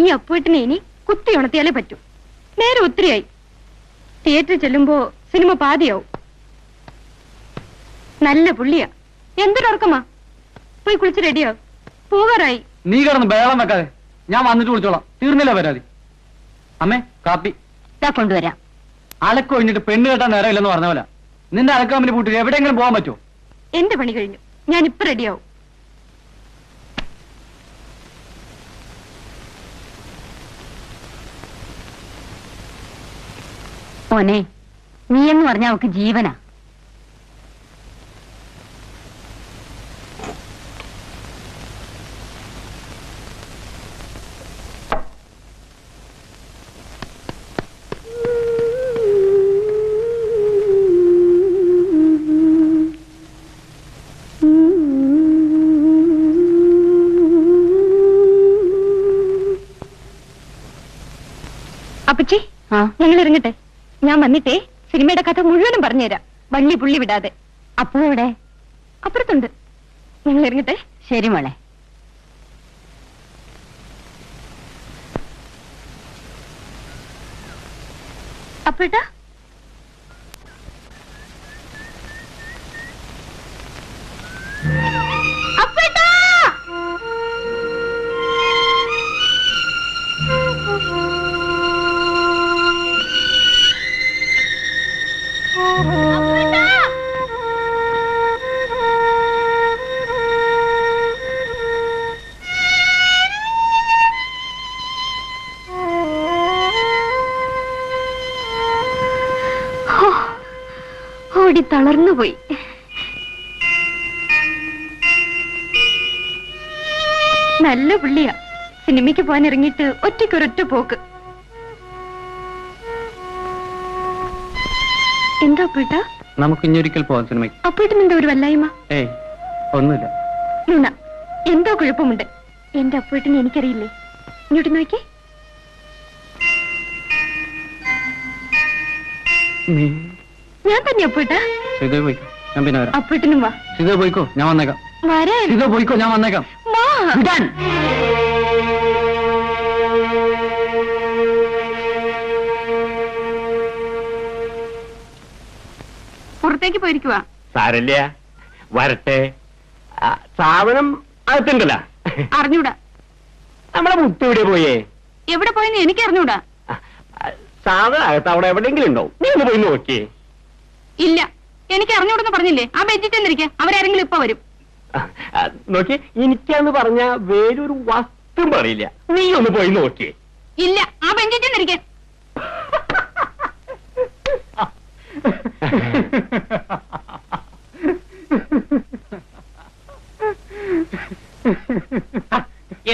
ഈ അപ്പൂട്ടിനെ ഇനി കുത്തി ഉണർത്തിയാലേ പറ്റൂ. നേരെ ഒത്തിരിയായി. തിയേറ്ററിൽ ചെല്ലുമ്പോ സിനിമ പാതിയാവും. നല്ല പുള്ളിയാ. എന്തൊരുറക്കമാ. പോയി കുളിച്ച് റെഡിയാവും. പോകാറായി. നീ കിടന്ന് ബഹളം വെക്കാതെ. ഞാൻ വന്നിട്ട് വിളിച്ചോളാം. തീർന്നില്ല പരാതി. അമ്മേ കാപ്പി കൊണ്ടുവരാം. അലക്ക് ഒഴിഞ്ഞിട്ട് പെണ്ണ് കേട്ടാൻ നേരമില്ലെന്ന് പറഞ്ഞ പോലെ നിന്റെ അലക്കാമ്പിന് പൂട്ടി എവിടെയെങ്കിലും പോകാൻ പറ്റുമോ? എന്റെ പണി കഴിഞ്ഞു. ഞാൻ ഇപ്പൊ റെഡിയാവും. മോനെ, നീ എന്ന് പറഞ്ഞ അവക്ക് ജീവനാ. അപ്പച്ചി, ഞങ്ങൾ ഇറങ്ങട്ടെ. ഞാൻ വന്നിട്ടേ സിനിമയുടെ കഥ മുഴുവനും പറഞ്ഞുതരാം, വള്ളി പുള്ളി വിടാതെ. അപ്പോ ഇവിടെ അപ്പുറത്തുണ്ട്. ഞങ്ങൾ ഇറങ്ങട്ടെ. ശരി മോളെ. അപ്പേട്ടാ, അപ്പേട്ടാ, ഓടി തളർന്നുപോയി. നല്ല പുള്ളിയാ. സിനിമയ്ക്ക് പോകാൻ ഇറങ്ങിയിട്ട് ഒറ്റയ്ക്കൊരൊറ്റ പോക്ക്. എന്താ അപ്പേട്ടാ? നമുക്ക് ഇനിയൊരിക്കൽ പോവാം സിനിമയ്ക്ക്. അപ്പേട്ടനെന്താ ഒരു വല്ലായ്മ? ഏയ് ഒന്നുമില്ല. നുണ. എന്തോ കുഴപ്പമുണ്ട്. എന്റെ അപ്പേട്ടനെ എനിക്കറിയില്ലേ. ഇങ്ങോട്ട് നോക്കി. ഞാൻ തന്നെ അപ്പേട്ടാ. പോയിക്കോ, ഞാൻ പിന്നെ വരാം. അപ്പേട്ടനും വാ. സീത പോയിക്കോ, ഞാൻ വന്നേക്കാം. വരാൻ. സീത പോയിക്കോ, ഞാൻ വന്നേക്കാം. പുറത്തേക്ക് പോയിരിക്കുവാ. സാരല്ല, വരട്ടെ. സാധനം അകത്തുണ്ടല്ല. അറിഞ്ഞൂടാ. നമ്മളെ മുത്ത് എവിടെ പോയേ? എവിടെ പോയെന്ന് എനിക്ക് അറിഞ്ഞൂടാ. സാധനം അകത്ത് അവിടെ എവിടെയെങ്കിലും ഉണ്ടോ? നീ ഒന്ന് പോയി നോക്കിയേ. ഇല്ല, എനിക്ക് അറിഞ്ഞൂടെന്ന് പറഞ്ഞില്ലേ. ആ ബെഞ്ചിൽ ചെന്നിരിക്കുക. അവരാരെങ്കിലും ഇപ്പൊ വരും. നോക്കി, എനിക്കാന്ന് പറഞ്ഞ വേറൊരു വസ്തു പറയില്ല. നീ ഒന്ന് പോയി നോക്കിയേ. ഇല്ല, ആ ബെഞ്ചിൽ ചെന്നിരിക്കുക.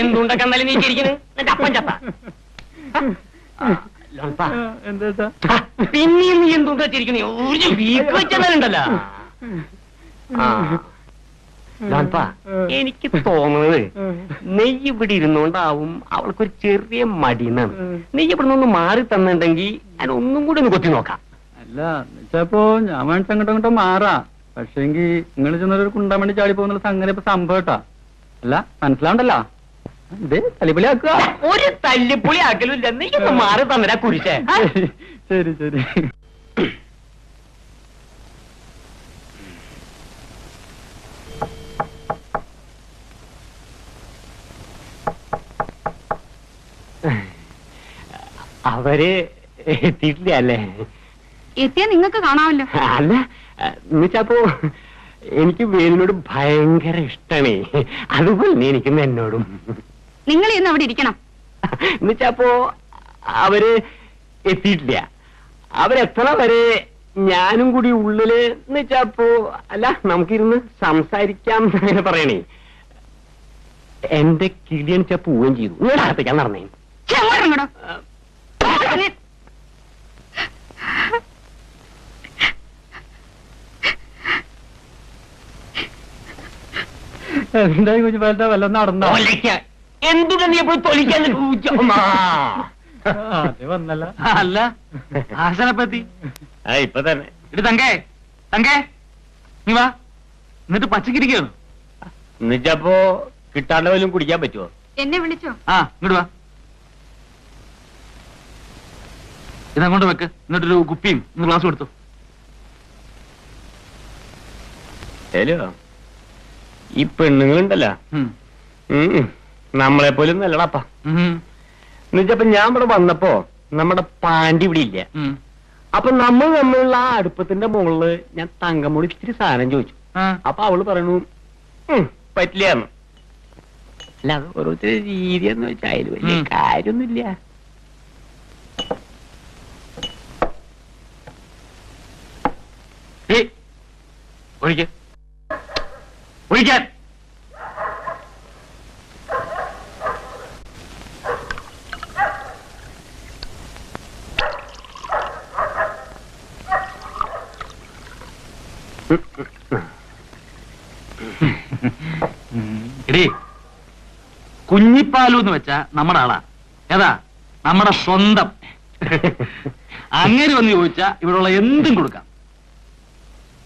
എന്തുണ്ടൊക്കെ എന്നാലും നീ ചിരിക്കണ്? എന്റെ അപ്പൻ ചത്ത. പിന്നെയും നീ എന്തുണ്ടാ ചിരിക്കണേ? ഒരു വീക്ക് വെച്ചെന്നാലുണ്ടല്ലോ. എനിക്ക് തോന്നുന്നത് നെയ്യ് ഇവിടെ ഇരുന്നോണ്ടാവും അവൾക്കൊരു ചെറിയ മടിയെന്നാണ്. നെയ്യ് ഇവിടെ നിന്ന് മാറി തന്നിട്ടുണ്ടെങ്കിൽ ഞാൻ ഒന്നും കൂടി ഒന്ന് കൊത്തി നോക്കാം. അല്ല എന്നുവെച്ചപ്പോ ഞാൻ വേണ്ടി അങ്ങോട്ടും അങ്ങോട്ടും മാറാ. പക്ഷേങ്കി നിങ്ങൾ ചെന്നൊരു കുണ്ടാൻ വേണ്ടി ചാടി പോകുന്ന സംഗതി ഇപ്പൊ സംഭവട്ടാ. അല്ല മനസ്സിലാവണ്ടല്ലോ. ഇത് തല്ലിപ്പൊളി ആക്കുക. ഒരു തല്ലിപ്പൊളി ആക്കലില്ല. നീ ഒന്ന് മാറി തന്നരാ കുരിശേ. ശരി ശരി. അവര് എത്തിയിട്ടില്ല അല്ലേ? എത്തിയാ നിങ്ങൾക്ക് കാണാമല്ലോ. അല്ല എന്നുവെച്ചപ്പോ എനിക്ക് വേലിനോട് ഭയങ്കര ഇഷ്ടണേ. അതുപോലെ എനിക്കും എന്നോടും. നിങ്ങൾ ഇന്ന് അവിടെ ഇരിക്കണം. എന്നുവെച്ചപ്പോ അവര് എത്തിയിട്ടില്ല. അവരെത്തണ വരെ ഞാനും കൂടി ഉള്ളില് എന്നുവെച്ചപ്പോ അല്ല നമുക്കിരുന്ന് സംസാരിക്കാം അങ്ങനെ പറയണേ. എന്റെ കിളിയണിച്ച പോവുകയും ചെയ്തു. നിങ്ങളുടെ അകത്തേക്ക് ഞാൻ നടന്നേ. എന്തായി കുഞ്ഞു പാലത്ത വല്ലതും നടന്നോ? എന്തുകൊണ്ട് നീ എപ്പോഴും തൊലിക്കാൻ വന്നല്ല. അല്ല ആശാനെപ്പത്തി ഇപ്പൊ തന്നെ. ഇത് തങ്കേ തങ്കേ നീ വാ. എന്നിട്ട് പച്ചക്കിരിക്കുന്നു. എന്നുവെച്ചപ്പോ കിട്ടാണ്ട് വല്ലതും കുടിക്കാൻ പറ്റുമോ? എന്നെ വിളിച്ചോ? ആ ഇങ്ങോട്ട് വാ. ഇതങ്ങോട്ട് വെക്ക്. എന്നിട്ടൊരു കുപ്പിയും ഒന്ന് ഗ്ലാസ് കൊടുത്തു. ഹലോ, ഈ പെണ്ണുങ്ങളുണ്ടല്ലോ നമ്മളെ പോലും നല്ലടാപ്പാ. എന്നുവെച്ചപ്പോ ഞാൻ ഇവിടെ വന്നപ്പോ നമ്മുടെ പാണ്ടി ഇവിടെ ഇല്ല. അപ്പൊ നമ്മൾ തമ്മിലുള്ള ആ അടുപ്പത്തിന്റെ മുകളില് ഞാൻ തങ്കമോട് ഇത്തിരി സാധനം ചോദിച്ചു. അപ്പൊ അവള് പറയണു പറ്റില്ലാന്ന്. അല്ല, അത് ഓരോരുത്തർ രീതി എന്ന് വെച്ചാൽ അതിൽ വലിയ കാര്യമൊന്നുമില്ല. ഒഴിക്കാൻ എടീ, കുഞ്ഞിപ്പാലു എന്ന് വെച്ചാ നമ്മുടെ ആളാ. ഏതാ? നമ്മുടെ സ്വന്തം. അങ്ങനെ വന്ന് ചോദിച്ചാ ഇവിടെയുള്ള എന്തും കൊടുക്കാം.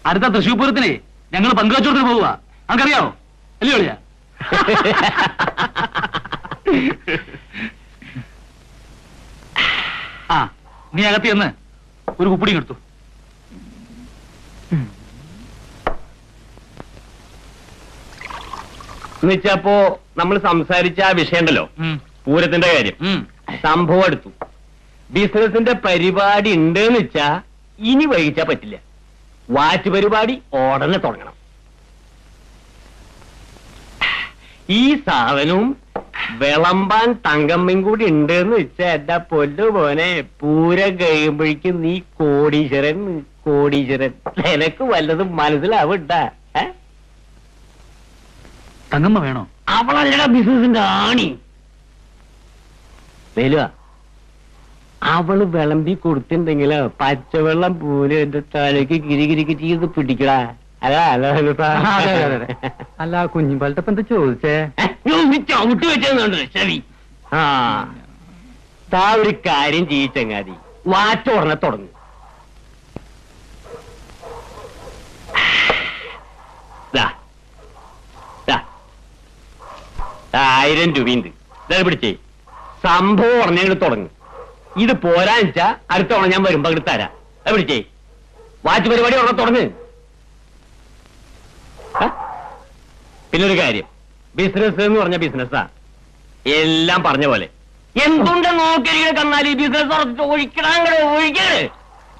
അടുത്ത തൃശ്ശൂർ പൂരത്തിനെ ഞങ്ങൾ പങ്കുവച്ചോടത്തിന് പോവുക. നമുക്കറിയാവോ? അല്ലേ ഒളിയാ? ആ, നീ അകത്ത് ചെന്ന് ഒരു കുപ്പിടി എടുത്തു. എന്നുവെച്ചപ്പോ നമ്മൾ സംസാരിച്ച ആ വിഷയം ഉണ്ടല്ലോ, പൂരത്തിന്റെ കാര്യം, സംഭവം എടുത്തു. ബിസിനസിന്റെ പരിപാടി ഉണ്ടെന്ന് വെച്ചാ ഇനി വൈകിച്ചാ പറ്റില്ല. വാച്ച് പരിപാടി ഉടനെ തുടങ്ങണം. ഈ സാധനവും വിളമ്പാൻ തങ്കമ്മയും കൂടി ഉണ്ടെന്ന് വെച്ചാ എന്റെ പൊന്നു പോനെ, പൂരം കഴിയുമ്പോഴേക്കും നീ കോടീശ്വരൻ. കോടീശ്വരൻ നിനക്ക് വല്ലതും മനസ്സിലാവണ്ട. തങ്കമ്മ വേണോ? അവളല്ലടാ ബിസിനസിന്റെ ആണി. വേലുവാ, അവള് വിളമ്പി കൊടുത്തിട്ടുണ്ടെങ്കിലോ പച്ചവെള്ളം പോലെ എന്റെ തലയ്ക്ക് കിരികിരിക്ക് ചെയ്ത് പിടിക്കടാ. അല്ല, കുഞ്ഞിപ്പാലത്തെ ഇപ്പൊ എന്താ ചോദിച്ചേ? ചവിട്ടി വെച്ചതുണ്ട് ചെവി. ആ, താ ഒരു കാര്യം ചെയ്യിച്ചങ്ങാതി, വാച്ച് ഉടനെ തുടങ്ങും. 1000 രൂപയുണ്ട്. ഇതായത് പിടിച്ചേ. സംഭവം ഉടനെ തുടങ്ങും. ഇത് പോരാന്ന് വെച്ചാ അടുത്ത തവണ ഞാൻ വരുമ്പോ അങ്ങോട്ട് തരാം. അത് പിടിച്ചേ. വാച്ച് പരിപാടി ഉടനെ തുടങ്ങ്. പിന്നൊരു കാര്യം, ബിസിനസ് എന്ന് പറഞ്ഞ ബിസിനസ്സാ. എല്ലാം പറഞ്ഞ പോലെ എന്തുണ്ട് നോക്കി കന്നാല് ബിസിനസ് ഒഴിക്കണ ഒഴിക്കരുത്.